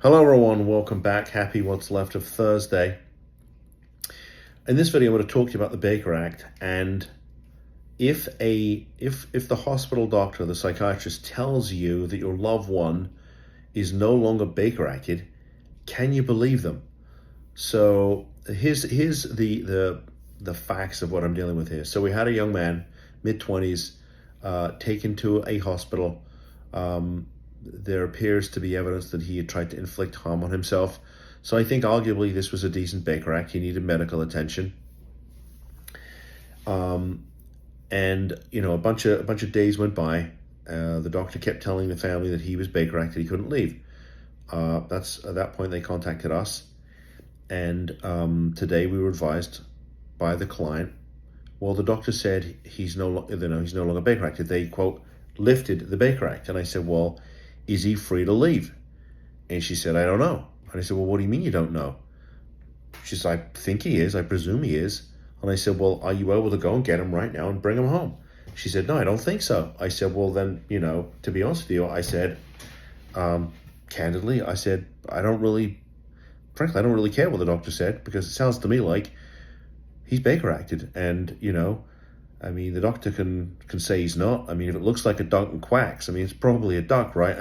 Hello everyone, welcome back. Happy what's left of Thursday. In this video, I'm going to talk to you about the Baker Act, and if the hospital doctor, the psychiatrist, tells you that your loved one is no longer Baker Acted, can you believe them? So here's the facts of what I'm dealing with here. So we had a young man, mid-20s, taken to a hospital. There appears to be evidence that he had tried to inflict harm on himself. So I think arguably this was a decent Baker Act. He needed medical attention. And a bunch of days went by. The doctor kept telling the family that he was Baker Acted. He couldn't leave. That's at that point they contacted us, and today we were advised by the client. Well, the doctor said he's no longer Baker Acted. They quote lifted the Baker Act, and I said, well, is he free to leave? And she said, I don't know. And I said, well, what do you mean you don't know? She said, I think he is. I presume he is. And I said, well, are you able to go and get him right now and bring him home? She said, no, I don't think so. I said, well, then, to be honest with you, I said, candidly, I said, frankly, I don't really care what the doctor said, because it sounds to me like he's Baker Acted. And, the doctor can say he's not. If it looks like a duck and quacks, it's probably a duck, right?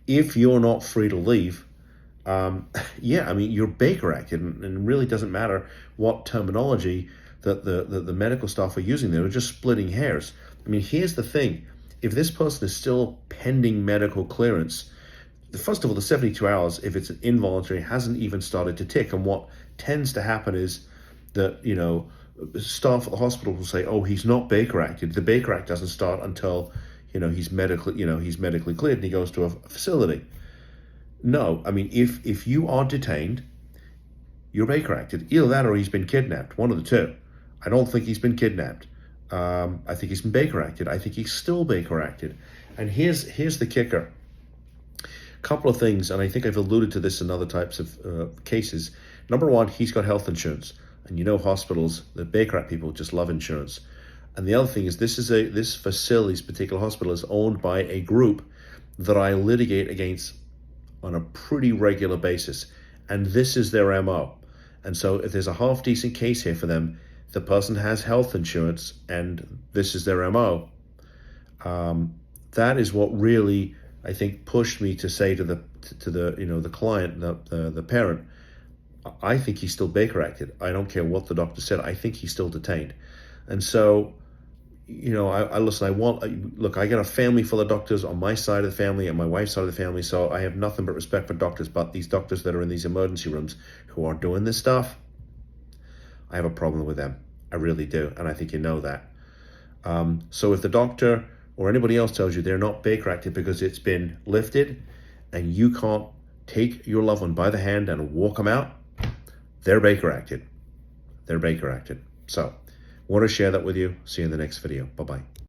If you're not free to leave, you're Baker Acted, and it really doesn't matter what terminology that the medical staff are using. They're just splitting hairs. Here's the thing. If this person is still pending medical clearance, first of all, the 72 hours, if it's involuntary, hasn't even started to tick. And what tends to happen is that, staff at the hospital will say, oh, he's not Baker Acted. The Baker Act doesn't start until, he's medically cleared and he goes to a facility. No, if you are detained, you're Baker Acted. Either that or he's been kidnapped, one of the two. I don't think he's been kidnapped. I think he's been Baker Acted. I think he's still Baker Acted. And here's the kicker. Couple of things, and I think I've alluded to this in other types of cases. Number one, he's got health insurance. And hospitals, the Baker Act people just love insurance. And the other thing is this facility, this particular hospital, is owned by a group that I litigate against on a pretty regular basis. And this is their MO. And so if there's a half decent case here for them, the person has health insurance and this is their MO. That is what really, I think, pushed me to say to the client, the parent, I think he's still Baker Acted. I don't care what the doctor said. I think he's still detained. And so, I got a family full of doctors on my side of the family and my wife's side of the family, so I have nothing but respect for doctors. But these doctors that are in these emergency rooms who are doing this stuff, I have a problem with them. I really do, and I think you know that. So if the doctor or anybody else tells you they're not Baker Acted because it's been lifted and you can't take your loved one by the hand and walk them out, they're Baker Acted. They're Baker Acted. So, want to share that with you. See you in the next video. Bye-bye.